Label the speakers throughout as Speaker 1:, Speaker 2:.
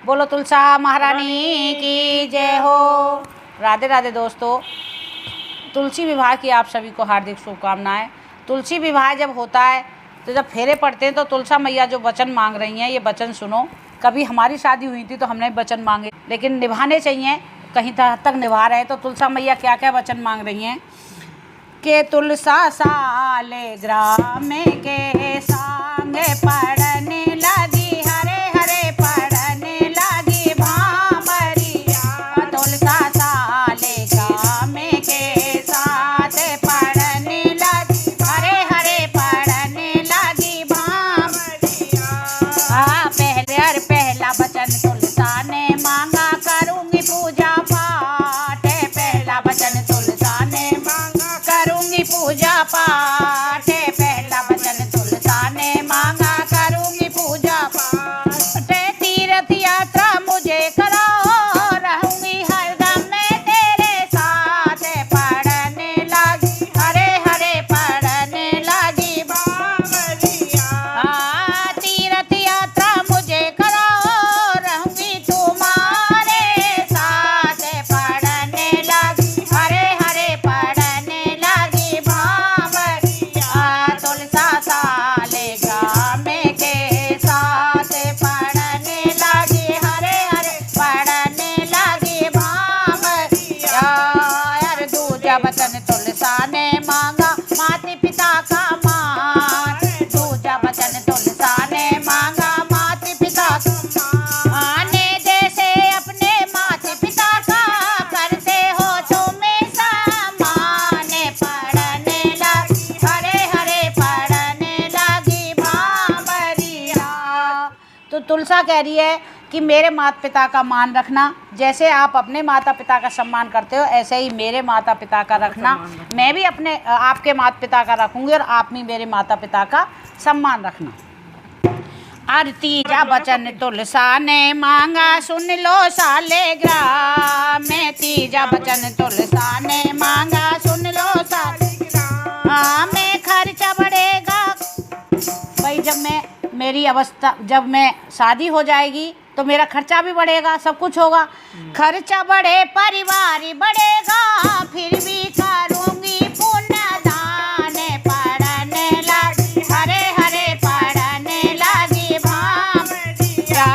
Speaker 1: बोलो तुलसा महारानी की जय हो। राधे राधे दोस्तों, तुलसी विवाह की आप सभी को हार्दिक शुभकामनाएं। तुलसी विवाह जब होता है तो जब फेरे पड़ते हैं तो तुलसा मैया जो वचन मांग रही हैं, ये वचन सुनो। कभी हमारी शादी हुई थी तो हमने वचन मांगे, लेकिन निभाने चाहिए, कहीं तक निभा रहे हैं। तो तुलसा मैया क्या क्या वचन मांग रही हैं कि तुलसा साले ग्राम के सांगे पढ़ने लगी, हरे हरे पढ़ने लगी भामरिया। तुलसा साले ग्राम के साथ पढ़ने लगी, हरे हरे पढ़ने लगी भामरिया। पहला वचन तुलसा ने मांगा, करूंगी पूजा पाठ। पहला वचन तुलसा ने मांगा, करूंगी पूजा पाठ। पहला वचन तुलसा ने मांगा, करूंगी पूजा पाठ। तीर्थ यात्रा मुझे कराओ, रहूंगी हरदम मैं तेरे साथ। पढ़ने लगी, हरे हरे पढ़ने लगी भामरिया। तीर्थ यात्रा मुझे कराओ, रहूंगी तुम्हारे साथ। पढ़ने लगी, हरे हरे पढ़ने लगी भामरिया। तुलसा साले ग्राम के साथ पढ़ने लगी, हरे हरे पढ़ने लगी भामरिया। यार दूजा वचन तुलसा ने मांगा, माता पिता का मान। दूजा वचन तुलसा ने मांगा, माता पिता का मान। जैसे अपने माता पिता का करते हो तुम सम्मान। पढ़ने लगी, हरे हरे पढ़ने लगी भामरिया। तो तुलसा कह रही है कि मेरे माता पिता का मान रखना, जैसे आप अपने माता पिता का सम्मान करते हो ऐसे ही मेरे माता पिता का रखना। मैं भी अपने आपके माता पिता का रखूंगी और आप भी मेरे माता पिता का सम्मान रखना। और तीजा वचन तुलसा ने मांगा, सुन लो साले ग्राम में। तीजा वचन तुलसा ने मांगा, सुन लो साले ग्राम में। खर्चा बढ़ेगा भाई, मेरी अवस्था, जब मैं शादी हो जाएगी तो मेरा खर्चा भी बढ़ेगा, सब कुछ होगा। खर्चा बढ़े, परिवार बढ़ेगा, फिर भी करूंगी पुण्य दान। पढ़ने लगी, हरे हरे पढ़ने लगी भामरिया।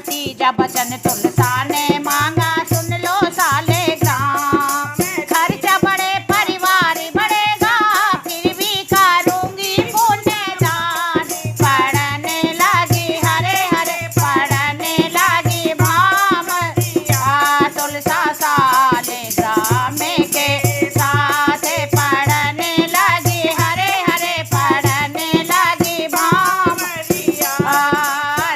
Speaker 1: तीजा वचन तुलसा ने मांगा, सुन लो साले ग्राम। खर्चा बढ़े, परिवार बढ़ेगा, फिर भी करूंगी पुण्य दान। पढ़ने लगी, हरे हरे पढ़ने लगी भामरिया। तुलसा साले ग्राम के साथ पढ़ने लगी, हरे हरे पढ़ने लगी भामरिया।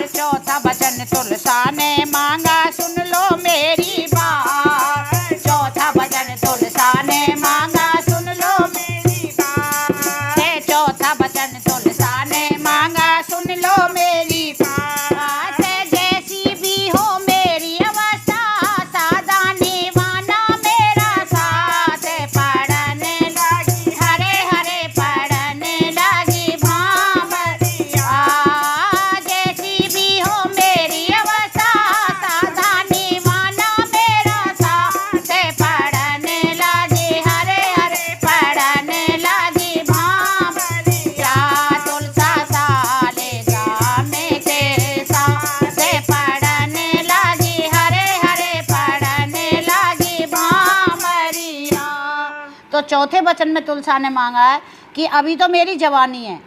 Speaker 1: चौथा वचन तुलसा ने मांगा, सुन लो मेरी बात। चौथा वचन तुलसा ने मांगा, सुन लो मेरी बात। चौथा वचन तुलसा ने मांगा, सुन लो मेरी बात। जैसी भी हो मेरी अवस्था, सावधानी माना मेरा साथ। पढ़ने लगी, हरे हरे पढ़ने लगी भामरिया। जैसी भी हो मेरी अवस्था, सावधानी माना मेरा साथ। पढ़ने लगी, हरे हरे पढ़ने लगी भामरिया। तुलसा साले ग्राम के साथ पढ़ने लगी, हरे हरे पढ़ने लगी भामरिया। तो चौथे वचन में तुलसा ने मांगा है कि अभी तो मेरी जवानी है,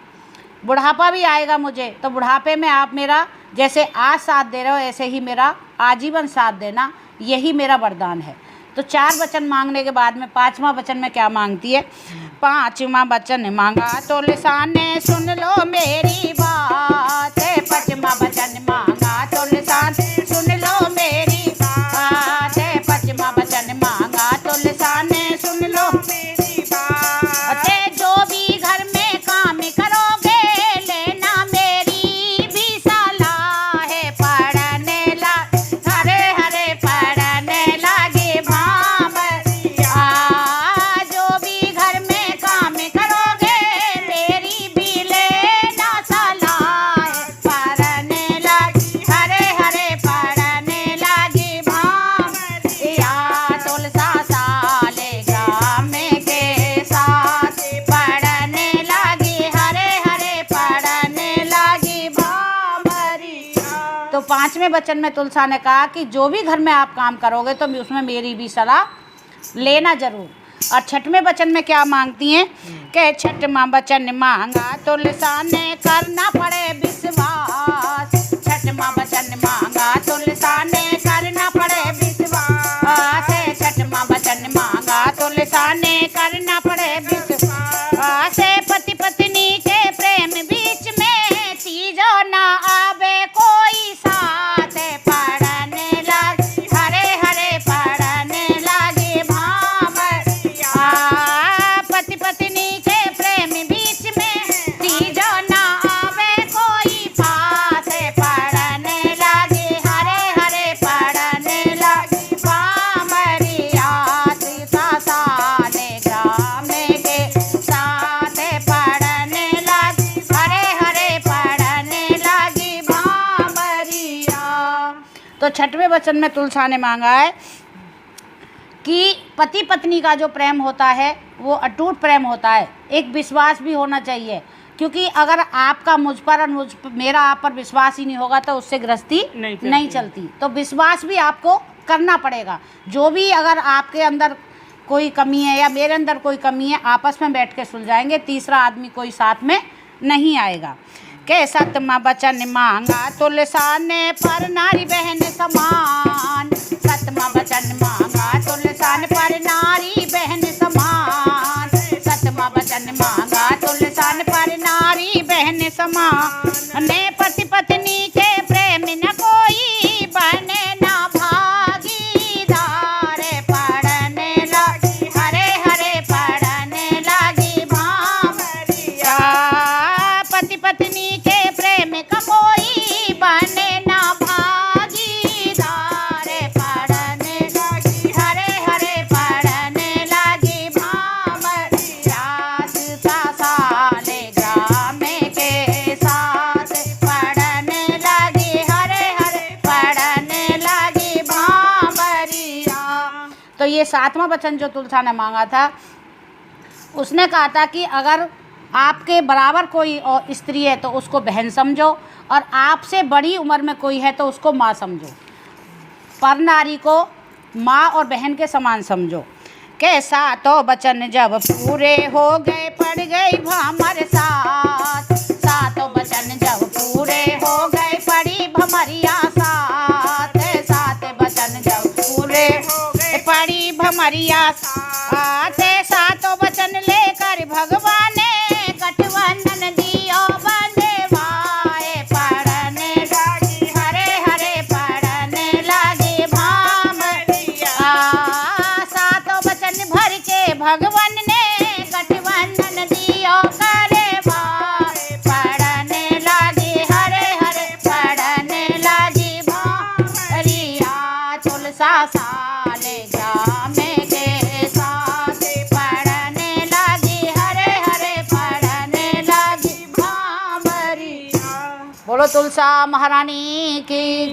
Speaker 1: बुढ़ापा भी आएगा मुझे, तो बुढ़ापे में आप मेरा जैसे आज साथ दे रहे हो ऐसे ही मेरा आजीवन साथ देना, यही मेरा वरदान है। तो चार वचन मांगने के बाद में पांचवा वचन में क्या मांगती है? पांचवा वचन मांगा तुलसा ने, सुन लो मेरी बात। पांचवा वचन मांगा तुलसा ने, सुन लो मेरी बात। पांचवा वचन मांगा तुलसा ने, सुन लो मेरी बात। जो भी घर में काम करोगे, लेना मेरी भी सलाह। पढ़ने लगी, हरे हरे पढ़ने लगी भामरिया। जो भी घर में काम करोगे, मेरी भी लेना सलाह। पढ़ने लगी, तो 5वें वचन में तुलसा ने कहा कि जो भी घर में आप काम करोगे तो उसमें मेरी भी सलाह लेना जरूर। और 6वें वचन में क्या मांगती हैं कि 6वां वचन मांगा तुलसा ने करना पड़े विश्वास। 6वां वचन मांगा तुलसा ने करना पड़े विश्वास। 6वां वचन मांगा तुलसा ने करना पड़े विश्वास। पति पत्नी के प्रेम बीच में तीजो ना आवे कोई साथ। पढ़ने लगी हरे हरे पढ़ने लगी भावरिया। पति पत्नी के प्रेम बीच में तीजो ना आवे कोई पास। पढ़ने लगी हरे हरे पढ़ने लगी भावरिया। सीता साले ग्राम के साथ पढ़ने लगी हरे हरे पढ़ने लगी भावरिया। तो 6वें वचन में तुलसा ने मांगा है कि पति पत्नी का जो प्रेम होता है वो अटूट प्रेम होता है, एक विश्वास भी होना चाहिए। क्योंकि अगर आपका मुझ पर और मेरा आप पर विश्वास ही नहीं होगा तो उससे गृहस्थी नहीं चलती। तो विश्वास भी आपको करना पड़ेगा। जो भी अगर आपके अंदर कोई कमी है या मेरे अंदर कोई कमी है, आपस में बैठ के सुलझाएंगे, तीसरा आदमी कोई साथ में नहीं आएगा। के 7वां वचन मांगा तुलसा ने पर नारी बहन समान। 7वां वचन मांगा तुलसा ने पर नारी बहन समान। 7वां वचन मांगा तुलसा ने पर नारी बहन समान। ने पति पत्नी के प्रेम न कोई बने ना भागीदार। पढ़ने लगी हरे हरे पढ़ने लगी भावरिया। पति पत्नी के प्रेम का कोई बने ना भागीदार। पढ़ने लगी हरे हरे पढ़ने लगी भावरिया। सीता साले ग्राम के साथ पढ़ने लगी हरे हरे पढ़ने लगी भावरिया। तो ये 7वां वचन जो तुलसा ने मांगा था, उसने कहा था कि अगर आपके बराबर कोई और स्त्री है तो उसको बहन समझो, और आपसे बड़ी उम्र में कोई है तो उसको माँ समझो। पर नारी को माँ और बहन के समान समझो। के 7 वचन जब पूरे हो गए पड़ गई भमर साथ। 7 वचन जब पूरे हो गए पड़ी भमरिया साथ। 7 वचन जब पूरे हो गए पड़ी भमरिया साथ। 7 वचन लेकर भगवान ने गठबंधन दियो बंधवाए। पढ़ने लगी हरे हरे पढ़ने लगी भावरिया। 7 वचन भर के भगवान ने गठबंधन दियो करे भाई। पढ़ने लगी हरे हरे पढ़ने लगी भावरिया। तुलसा साले ग्राम के साथ पढ़ने लगी हरे हरे पढ़ने लगी भावरिया। बोलो तुलसा महारानी की।